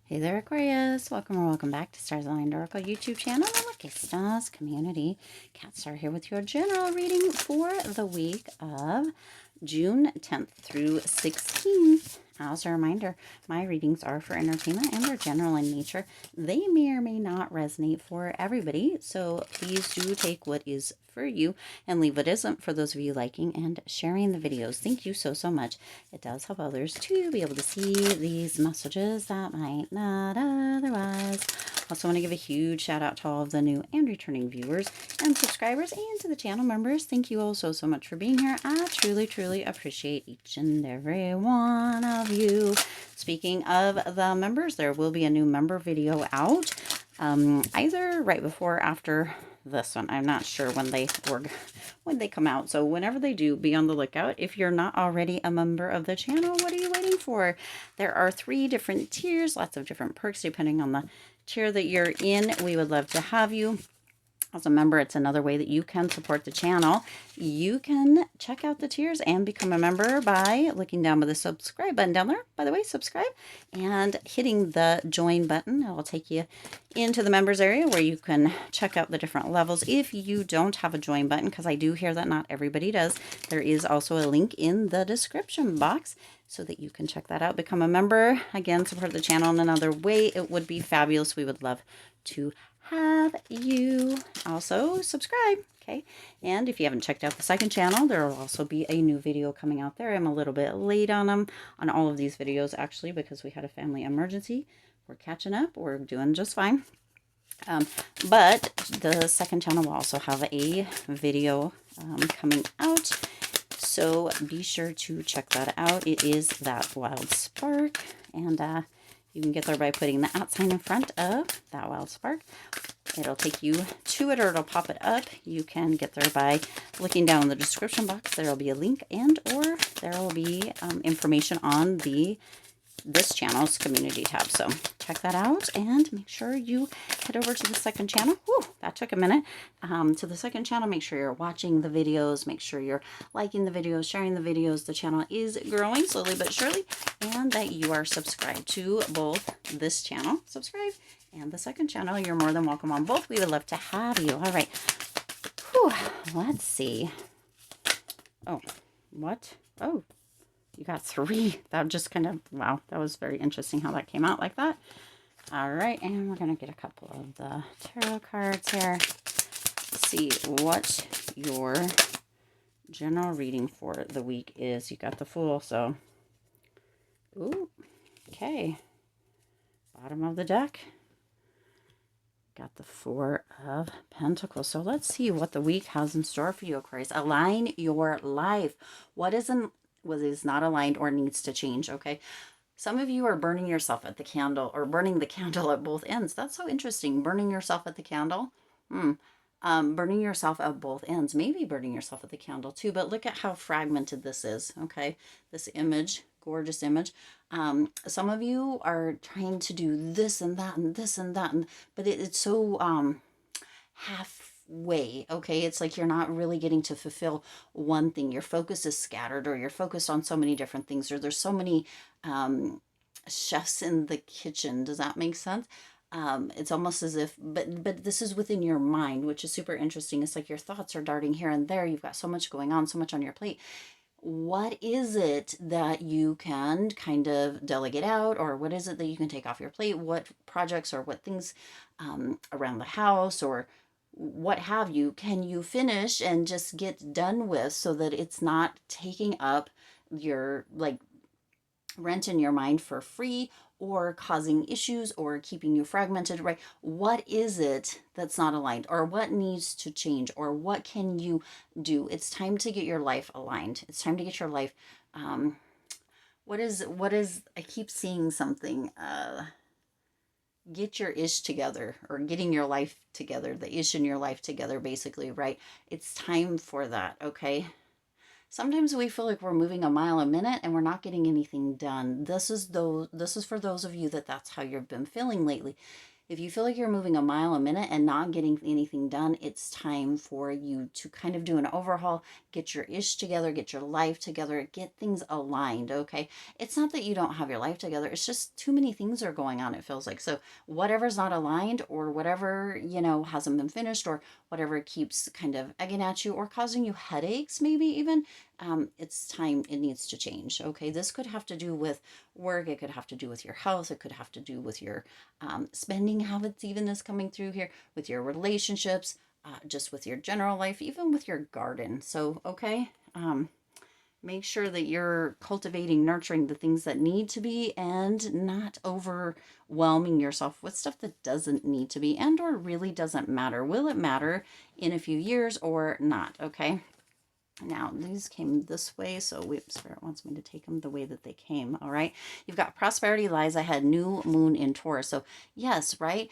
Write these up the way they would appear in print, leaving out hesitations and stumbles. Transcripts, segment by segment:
Hey there, Aquarius. Welcome or welcome back to Stars Aligned Oracle YouTube channel, the Lucky Stars community. Cat Star here with your general reading for the week of June 10th through 16th. As a reminder, my readings are for entertainment and they're general in nature. They may or may not resonate for everybody, so please do take what is for you and leave what isn't for those of you liking and sharing the videos. Thank you so much. It does help others to be able to see these messages that might not otherwise. Also want to give a huge shout out to all of the new and returning viewers and subscribers, and to the channel members. Thank you all so much for being here. I truly appreciate each and every one of you. Speaking of the members, there will be a new member video out either right before or after this one. I'm not sure when they come out, so whenever they do, be on the lookout. If you're not already a member of the channel, what are you waiting for? There are 3 different tiers, lots of different perks depending on the tier that you're in. We would love to have you as a member. It's another way that you can support the channel. You can check out the tiers and become a member by looking down by the subscribe button down there. By the way, subscribe and hitting the join button. It will take you into the members area where you can check out the different levels. If you don't have a join button, because I do hear that not everybody does, there is also a link in the description box so that you can check that out. Become a member. Again, support the channel in another way. It would be fabulous. We would love to have you also subscribe. Okay, and if you haven't checked out the second channel, there will also be a new video coming out there. I'm a little bit late on them, on all of these videos actually, because we had a family emergency. We're catching up. We're doing just fine. But the second channel will also have a video coming out, so be sure to check that out. It is That Wild Spark, and you can get there by putting the @ sign in front of That Wild Spark. It'll take you to it, or it'll pop it up. You can get there by looking down in the description box. There will be a link, and or there will be information on this channel's community tab. So check that out and make sure you head over to the second channel. Whew, that took a minute. To the second channel, make sure you're watching the videos, make sure you're liking the videos, sharing the videos. The channel is growing slowly but surely, and that you are subscribed to both this channel, subscribe, and the second channel. You're more than welcome on both. We would love to have you. All right. Whew, let's see. Oh, what? Oh, you got 3. That just kind of, wow, that was very interesting how that came out like that. All right, and we're going to get a couple of the tarot cards here. See what your general reading for the week is. You got the Fool, so, ooh, okay. Bottom of the deck. Got the 4 of Pentacles. So let's see what the week has in store for you, Aquarius. Align your life. What is not aligned or needs to change, okay? Some of you are burning yourself at the candle, or burning the candle at both ends. That's so interesting. Burning yourself at the candle. Burning yourself at both ends. Maybe burning yourself at the candle too, but look at how fragmented this is, okay? This image, gorgeous image. Some of you are trying to do this and that and this and that, but it's so halfway, okay? It's like you're not really getting to fulfill one thing. Your focus is scattered, or you're focused on so many different things, or there's so many chefs in the kitchen. Does that make sense? It's almost as if, but this is within your mind, which is super interesting. It's like your thoughts are darting here and there. You've got so much going on, so much on your plate. What is it that you can kind of delegate out, or what is it that you can take off your plate? What projects or what things around the house or what have you can you finish and just get done with, so that it's not taking up your rent in your mind for free, or causing issues, or keeping you fragmented, right? What is it that's not aligned, or what needs to change, or what can you do? It's time to get your life aligned. It's time to get your life, what is, I keep seeing something, get your ish together, or getting your life together, the ish in your life together, basically, right? It's time for that, okay? Sometimes we feel like we're moving a mile a minute and we're not getting anything done. This is for those of you that's how you've been feeling lately. If you feel like you're moving a mile a minute and not getting anything done, it's time for you to kind of do an overhaul, get your ish together, get your life together, get things aligned, okay? It's not that you don't have your life together, it's just too many things are going on, it feels like. So whatever's not aligned, or whatever, hasn't been finished, or whatever keeps kind of egging at you or causing you headaches, maybe even, it's time, it needs to change, okay? This could have to do with work, it could have to do with your health, it could have to do with your spending habits, even is coming through here, with your relationships, just with your general life, even with your garden. So, okay, make sure that you're cultivating, nurturing the things that need to be, and not overwhelming yourself with stuff that doesn't need to be and or really doesn't matter. Will it matter in a few years or not? Okay. Now, these came this way, so Spirit wants me to take them the way that they came, all right? You've got prosperity lies ahead, new moon in Taurus. So, yes, right?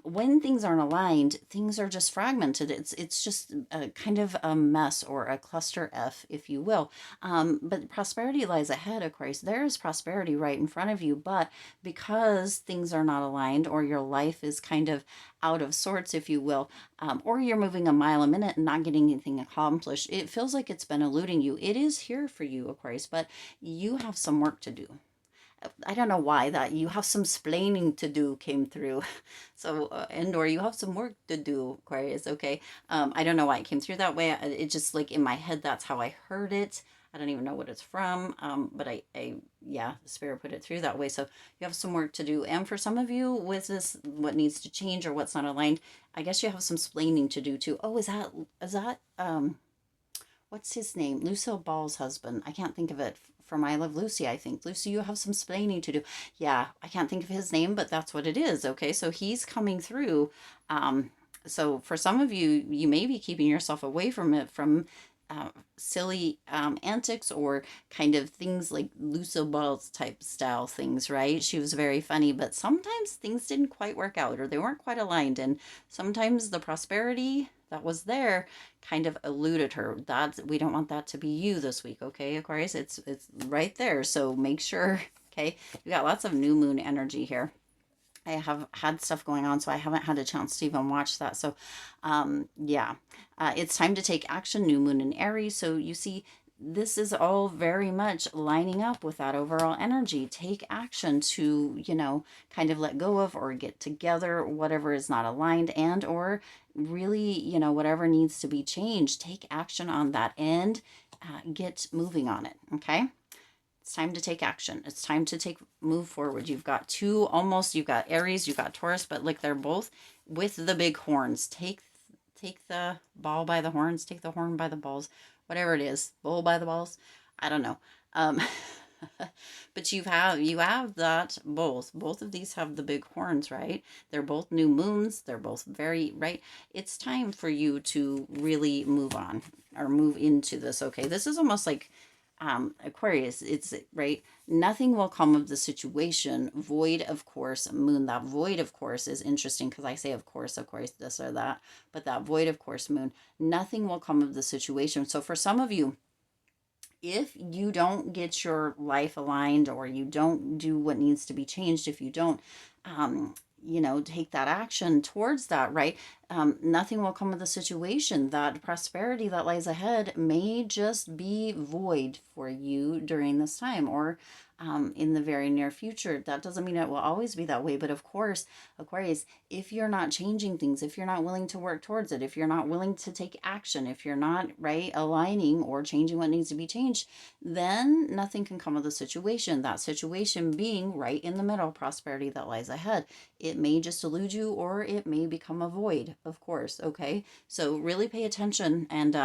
When things aren't aligned, things are just fragmented. It's just a kind of a mess, or a cluster F, if you will. But prosperity lies ahead, Aquarius. There is prosperity right in front of you, but because things are not aligned, or your life is kind of out of sorts, if you will, or you're moving a mile a minute and not getting anything accomplished, it feels like it's been eluding you. It is here for you, Aquarius, but you have some work to do. I don't know why that you have some splaining to do came through. So, and or you have some work to do, Aquarius, okay? I don't know why it came through that way. It just, like, in my head, that's how I heard it. I don't even know what it's from, but yeah, the Spirit put it through that way. So you have some work to do. And for some of you with this, what needs to change or what's not aligned, I guess you have some splaining to do too. Oh, is that, what's his name? Lucille Ball's husband. I can't think of it. From I Love Lucy, I think. Lucy, you have some splaining to do. Yeah, I can't think of his name, but that's what it is. Okay, so he's coming through. So for some of you, you may be keeping yourself away from it, from silly antics, or kind of things like Lucille Ball's type style things, right? She was very funny, but sometimes things didn't quite work out, or they weren't quite aligned, and sometimes the prosperity that was there kind of eluded her. We don't want that to be you this week, okay, Aquarius? It's right there, so make sure, okay? You got lots of new moon energy here. I have had stuff going on, so I haven't had a chance to even watch that. So, yeah, it's time to take action. New moon in Aries. So you see, this is all very much lining up with that overall energy. Take action to, kind of let go of or get together whatever is not aligned, and or really, whatever needs to be changed. Take action on that and get moving on it. Okay. It's time to take action. It's time to move forward. You've got you've got Aries, you've got Taurus, but like, they're both with the big horns. Take the ball by the horns, take the horn by the balls, whatever it is, bull by the balls. I don't know. But you have that both of these have the big horns, right? They're both new moons. They're both very, right? It's time for you to really move on, or move into this. Okay. This is almost like, Aquarius, it's right. Nothing will come of the situation. Void, of course, moon. That void, of course, is interesting, because I say, of course, this or that, but that void, of course, moon. Nothing will come of the situation. So for some of you, if you don't get your life aligned, or you don't do what needs to be changed, if you don't, take that action towards that, right? Nothing will come of the situation. That prosperity that lies ahead may just be void for you during this time, or in the very near future. That doesn't mean it will always be that way, but of course, Aquarius, if you're not changing things, if you're not willing to work towards it, if you're not willing to take action, if you're not, right, aligning or changing what needs to be changed, then nothing can come of the situation. That situation being right in the middle, prosperity that lies ahead. It may just elude you, or it may become a void, of course, okay? So really pay attention and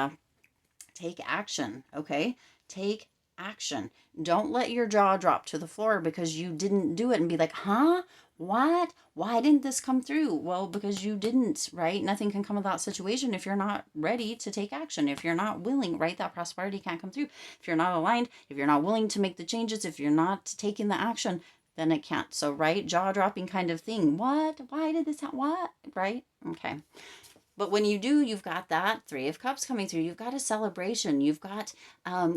take action, okay? Take action. Don't let your jaw drop to the floor because you didn't do it and be like, huh? What? Why didn't this come through? Well, because you didn't, right? Nothing can come of that situation if you're not ready to take action. If you're not willing, right? That prosperity can't come through. If you're not aligned, if you're not willing to make the changes, if you're not taking the action, then it can't. So, right? Jaw dropping kind of thing. What? Why did this happen? What? Right? Okay. But when you do, you've got that Three of Cups coming through. You've got a celebration. You've got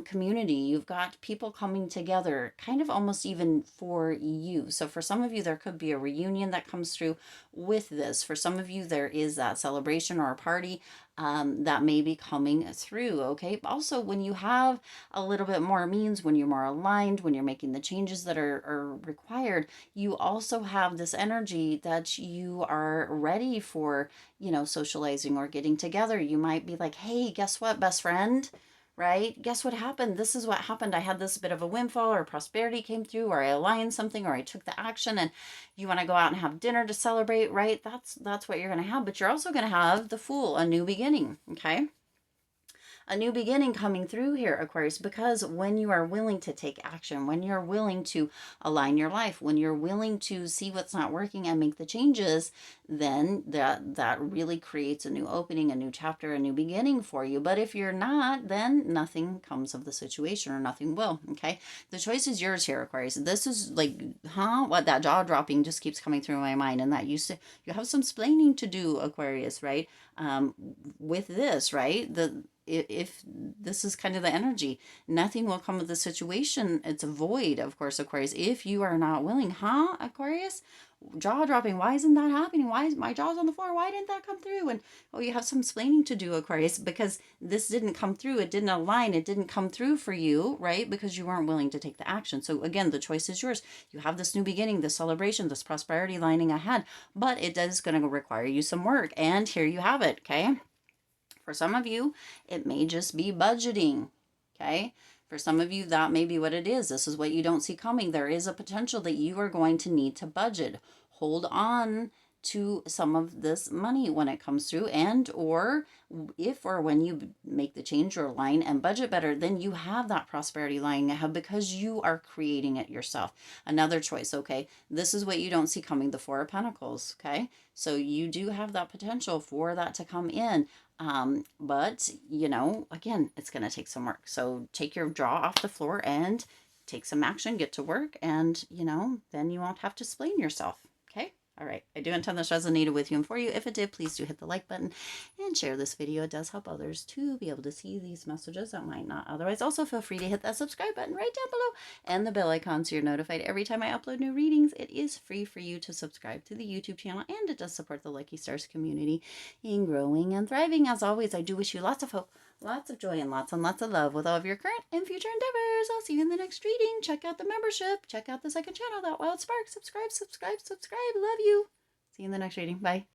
community. You've got people coming together, kind of almost even for you. So for some of you, there could be a reunion that comes through with this. For some of you, there is that celebration or a party that may be coming through. Okay. Also, when you have a little bit more means, when you're more aligned, when you're making the changes that are required, you also have this energy that you are ready for, socializing or getting together. You might be like, hey, guess what, best friend? Right? Guess what happened? This is what happened. I had this bit of a windfall, or prosperity came through, or I aligned something, or I took the action, and you want to go out and have dinner to celebrate, right? That's what you're going to have. But you're also going to have the Fool, a new beginning. Okay. A new beginning coming through here, Aquarius, because when you are willing to take action, when you're willing to align your life, when you're willing to see what's not working and make the changes, then that really creates a new opening, a new chapter, a new beginning for you. But if you're not, then nothing comes of the situation, or nothing will. Okay. The choice is yours here, Aquarius. This is like, what, that jaw dropping just keeps coming through my mind. And that you have some splaining to do, Aquarius, right? With this, right? If this is kind of the energy, nothing will come of the situation. It's a void, of course, Aquarius, if you are not willing. Aquarius? Jaw dropping. Why isn't that happening? Why is my jaw's on the floor? Why didn't that come through? And you have some explaining to do, Aquarius, because this didn't come through. It didn't align. It didn't come through for you, right? Because you weren't willing to take the action. So again, the choice is yours. You have this new beginning, this celebration, this prosperity lining ahead, but it is going to require you some work. And here you have it. Okay. For some of you, it may just be budgeting, okay? For some of you, that may be what it is. This is what you don't see coming. There is a potential that you are going to need to budget. Hold on to some of this money when it comes through, and or if or when you make the change or line and budget better, then you have that prosperity lying ahead because you are creating it yourself. Another choice, okay? This is what you don't see coming, the Four of Pentacles, okay? So you do have that potential for that to come in. But again, it's going to take some work. So take your jaw off the floor and take some action, get to work, and then you won't have to explain yourself. Okay. All right. I do intend this resonated with you and for you. If it did, please do hit the like button and share this video. It does help others to be able to see these messages that might not otherwise. Also, feel free to hit that subscribe button right down below and the bell icon so you're notified every time I upload new readings. It is free for you to subscribe to the YouTube channel, and it does support the Lucky Stars community in growing and thriving. As always, I do wish you lots of hope, lots of joy, and lots of love with all of your current and future endeavors. I'll see you in the next reading. Check out the membership. Check out the second channel, That Wild Spark. Subscribe. Love you. See you in the next reading. Bye.